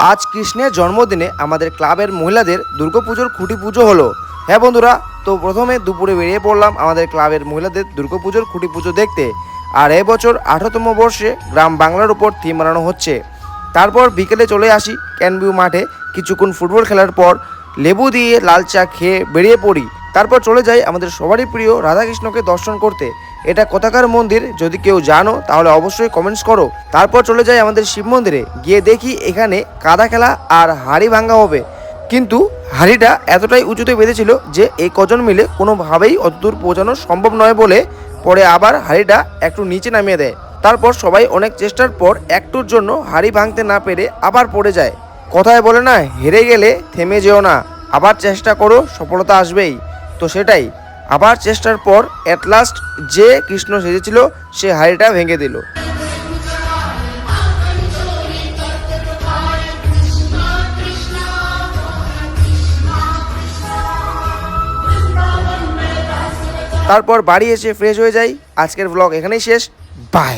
আজ কৃষ্ণের জন্মদিনে আমাদের ক্লাবের মহিলাদের দুর্গাপুজোর খুঁটি পুজো হলো। হ্যাঁ বন্ধুরা, তো প্রথমে দুপুরে বেরিয়ে পড়লাম আমাদের ক্লাবের মহিলাদের দুর্গাপুজোর খুঁটি পুজো দেখতে। আর এবছর 18তম বর্ষে গ্রাম বাংলার উপর থিম বানানো হচ্ছে। তারপর বিকেলে চলে আসি ক্যানভিউ মাঠে। কিছুক্ষণ ফুটবল খেলার পর লেবু দিয়ে লাল চা খেয়ে বেরিয়ে পড়ি। তারপর চলে যাই আমাদের সবারই প্রিয় রাধাকৃষ্ণকে দর্শন করতে। এটা কোথাকার মন্দির যদি কেউ জানো তাহলে অবশ্যই কমেন্টস করো। তারপর চলে যাই আমাদের শিব মন্দিরে, গিয়ে দেখি এখানে কাদা খেলা আর হাড়ি ভাঙা হবে। কিন্তু হাড়িটা এতটাই উঁচুতে বেঁধেছিল যে এই কজন মিলে কোনোভাবেই অতদূর পৌঁছানো সম্ভব নয় বলে পরে আবার হাড়িটা একটু নিচে নামিয়ে দেয়। তারপর সবাই অনেক চেষ্টার পর একটুর জন্য হাড়ি ভাঙতে না পেরে আবার পড়ে যায়। কথায় বলে না, হেরে গেলে থেমে যেও না, আবার চেষ্টা করো, সফলতা আসবেই। তো সেটাই, আবার চেষ্টার পর অ্যাট লাস্ট যে কৃষ্ণ সেজেছিল সে হাড়িটা ভেঙে দিল। তারপর বাড়ি এসে ফ্রেশ হয়ে যাই। আজকের ব্লগ এখানেই শেষ। বাই।